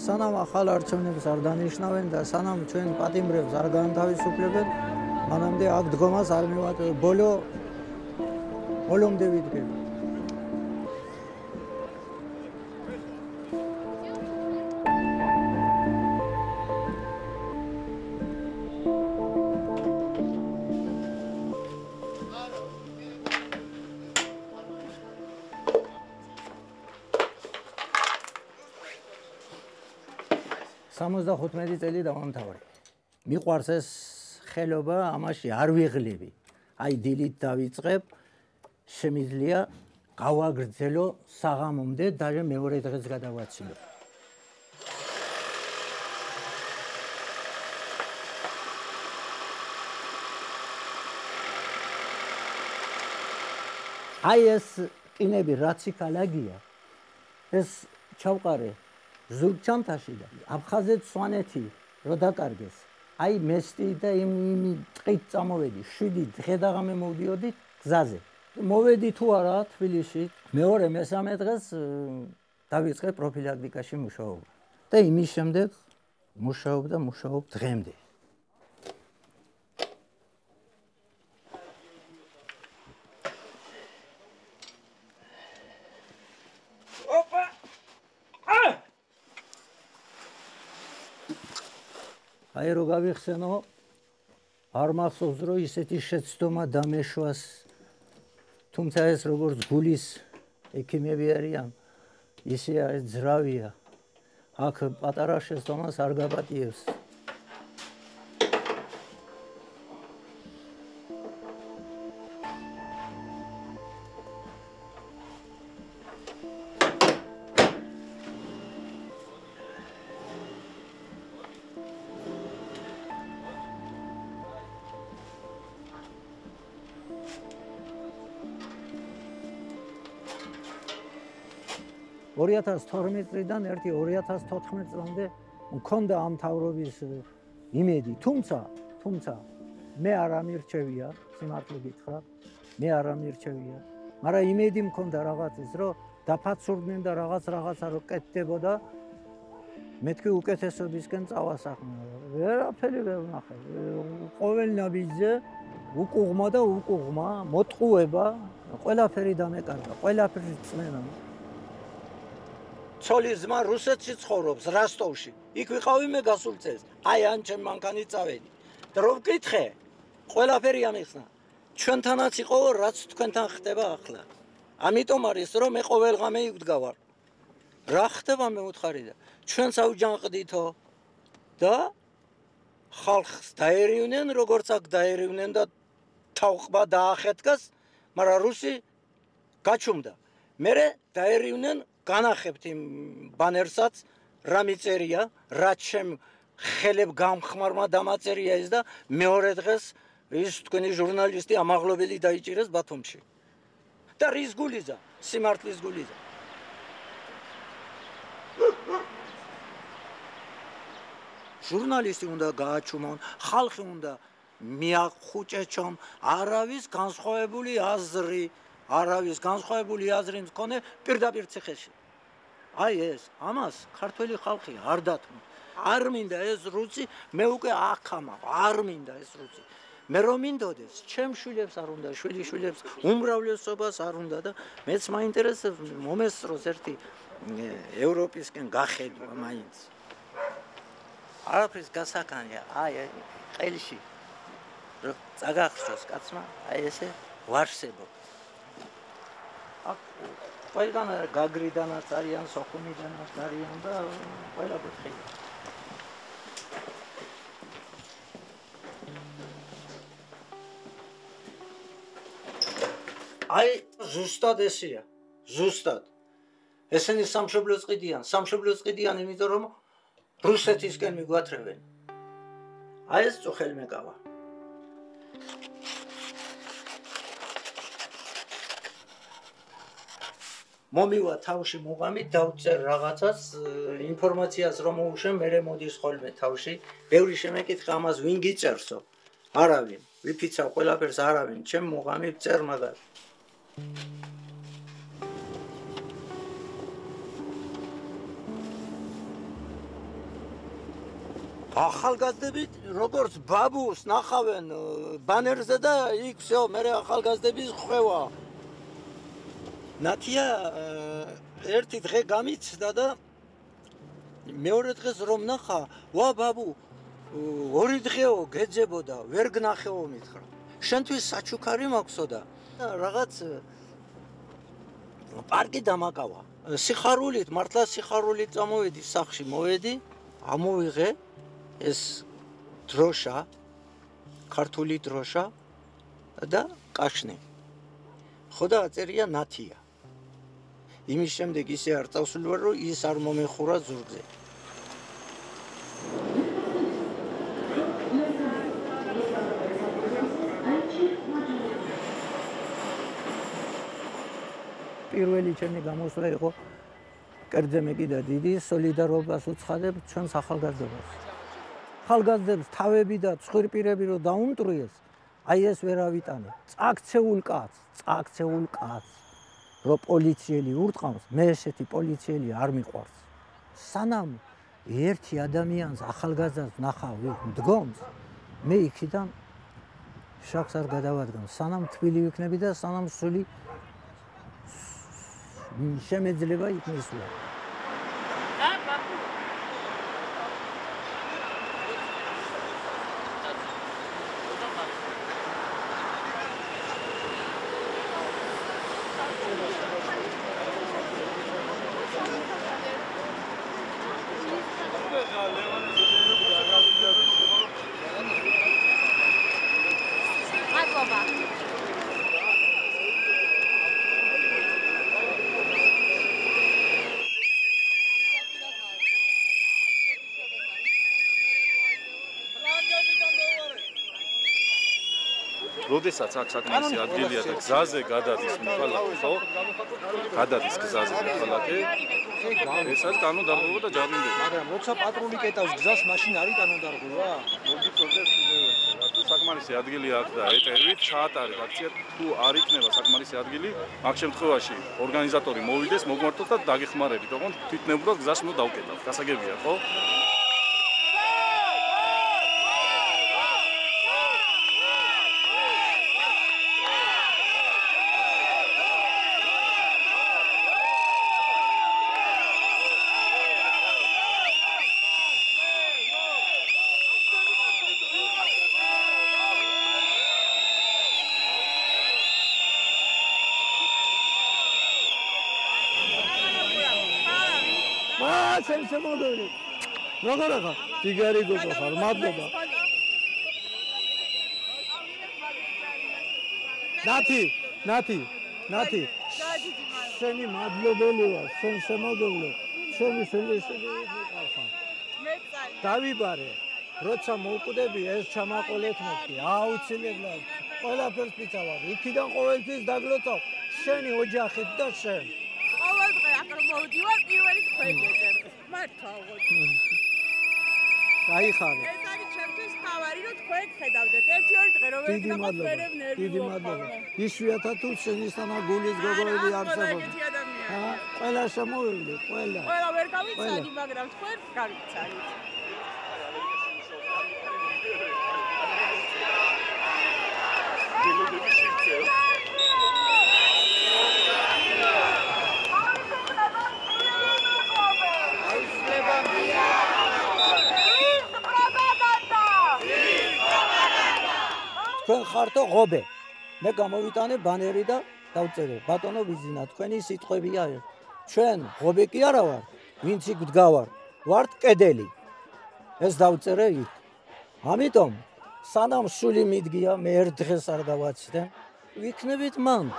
სანამ ახალ არჩევნებს არ დანიშნავენ და სანამ ჩვენ პატიმრებს არ განთავისუფლებენ, მანამდე აქ დგომას არ მივატოვებ. ბოლომდე ვიდგები. წელი დავამთავრე. მიყვარს ეს ხელობა, ამაში არ ვიღლები. აი დილით დავიწყებ, შემიძლია გავაგრძელო საღამომდე, даже მეორე დღეს გადავაცილო. აი ეს ყინები რაც იქ ალაგია, ეს ჩავყარე ზურგჩანთაში და აფხაზეთ სვანეთი რო დაკარგეს. აი მესტი და იმ ტყით წამოვედი, 7 დღე და ღამე მოვდიოდი გზაზე. მოვედი თუ არა თბილისში, მეორე მესამე დღეს დავიწყე პროფილაქტიკაში მუშაობა. და იმის შემდეგ მუშაობ დღემდე. აი რო გავიხსენო, არ მახსოვს რომ ისეთი შეცდომა დამეშვას, თუმცა ეს როგორც გულის ექიმები არიან, ისე ეს ძრავია. აქ პატარა შეცდომას არ გაპატიებს. წლიდან ერთი 2014 წლამდე მქონდა ამ მთავრობის იმედი, თუმცა მე არ ამირჩევია, სიმართლე გითხრა, მე არ ამირჩევია, მაგრამ იმედი მქონდა რაღაცის, რომ დაფაცურდნენ და რაღაცა რო კეთდებოდა, მეთქი უკეთესობისკენ წავასახმე. ვერაფერი ვერ ვნახე. ყოველ ნაბიჯზე უკუღმა, მოტყუება, ყველაფერი დამეკარგა, ყველაფერი წმენა. ცოლის ძმა რუსეთში ცხოვრობს, რასტოვში. იქ ვიყავი მე გასულ წელს. აი ან ჩემ მანქანით წავედი. და რო ვკითხე, ყველაფერი ამიხსნა. ჩვენთანაც იყო, რაც თქვენთან ხდება ახლა. ამიტომ არის, რომ მე ყოველღამე იქ ვდგავარ. რა ხდება მე უთხარი და ჩვენც ავჯანყდითო და ხალხს დაერივნენ, როგორც აქ დაერივნენ და თავყბა დაახეთქას, მაგრამ რუსი გაჩუმდა. მერე დაერივნენ განახებთ იმ ბანერსაც, რა მიწერია, რაც ჩემ ხელებ გამხმარმა დამაწერია ეს და მეორე დღეს ის თქვენი ჟურნალისტი ამაღლობელი დაიჭირეს ბათუმში. და რის გულიზა, სიმართლის გულიზა. ჟურნალისტი უნდა გააჩუმონ, ხალხი უნდა მიახუჭეჩონ, არავის განსხვავებული აზრი მქონე პირდაპირ ციხეში. აი ეს, ამას ქართველი ხალხი არ დათმო. არ მინდა ეს რუსი, მე უკვე აქამა, არ მინდა ეს რუსი. მე რომ მინდოდეს, ჩემ შვილებს არ უნდა, შვილიშვილებს უმრავლესობას არ უნდა და მეც მაინტერესებს მომესწროს ერთი ევროპისკენ გახედვა მაინც. არაფრის გასაკანია, აი ყელში რომ წაგახსოვს კაცმა, აი ესე ვარსებო. ყველგან გაგრიდანაც არიან, სოხუმიდანაც არიან და ყველა კუთხე. აი ზუსტად ესია, ზუსტად. ესენი სამშობლოს ყიდიან, იმიტომ რომ რუსეთისკენ მიგვათრევენ. აი ეს წუხელმეკავა. მომივა თავში მუღამით, დავწერ რაღაცას, ინფორმაციას რომ მოუშვენ, მერე მოდის ხოლმე თავში. ბევრი შემეკითხა ამას ვინ გიწერსო? არავინ. ვიფიცავ ყველაფერს არავინ, ჩემ მუღამით წერ მაგარ. ახალგაზრდებით როგორც ბაბუს ნახავენ ბანერზე და იქ всё მე ახალგაზრდების ხვევა ნათია ერთი დღე გამიცდა და მეორე დღეს რომ ნახა ვა ბაბუ ორი დღეო გეძებოდა ვერ გნახეო მითხრა შენთვის საჩუქარი მაქვსო და რაღაც პარკი დამაკავა სიხარულით მართლა სიხარულით წამოვედი სახში მოვედი ამოვიღე ეს დროშა ქართული დროშა და კაშნი ხო და აწერია ნათია იმის შემდეგ ისე არ წავსულვარ რომ ის არ მომეხურა ზურგზე პირველი ჩემი გამოსვლა იყო კერძე მეკიდა დიდი სოლიდარობას უცხადებ ჩვენს ახალგაზრდობას ახალგაზრდებს თავები და ცხვირპირები რომ დაუმტვრიეს აი ეს ვერ ავიტანე წაქცეულ კაცს რომ პოლიციელი ურტყავს მე ესეთი პოლიციელი არ მიყვარს სანამ ერთი ადამიანს ახალგაზრდას ნახავ მდგომს მე იქიდან შაქს არ გადავადგან სანამ თბილი ვიქნები და სანამ სული შემეძლება იქ მისვლა როდესაც აქ საკმარისი ადგილია და გზაზე გადადის მოქალაქე, ხო? გადადის გზაზე მოქალაქე. ეს არის კანონდარღვევა და ჯარიმდება. მაგრამ როცა პატრული კეტავს გზას, მაშინ არის კანონდარღვევა? მოგიწოდეთ თუ საკმარისი ადგილია აქ და ეტევით, ჩაატარეთ აქცია, თუ არ იქნება საკმარისი ადგილი, აქ შემთხვევაში ორგანიზატორი მოვიდეს, მოგმართოთ და დაგეხმარებით, ოღონდ თვითნებურად გზას უნდა დავკეტავთ. გასაგებია, ხო? შემოგოდი როგორ ახლა ციგარი გოგოხარ მადლობა ნათი შენი მადლობელი ვარ შენ შემოგოვლე შენი შეყავხარ დავიბარე როცა მოვკვდები ეს ჩამაყოლეთ მეთქი აუცილებლად ყველაფერს ვიცავარ იქიდან ყოველთვის დაგლოცავ შენი ოჯახით და შენ ყოველ დღე აქ რომ მოვდივარ პირველი თქვენი ეძებთ მართლა გაიხარე ეს არის ჩემთვის თავარი რომ თქვენ ხედავდეთ ერთი ორი დღე რომ დიდი მადლობა იშვიათად თუ შენისთანა გულის გოგოები არსებობს ყველა შემოვივლი ყველა ვერ გავიცანი მაგრამ თქვენ გავიცანით თქვენ ხართო ღობე მე გამოვიტანე ბანერი და დავწერე ბატონო ვიზინა თქვენი სიტყვებია ეს ჩვენ ღობე კი არა ვარ ვინც იქ დგავარ ვართ კედელი ეს დავწერე იქ ამიტომ სანამ სული მიდგია მე ერთ დღეს არ დავაცდე ვიქნებით მან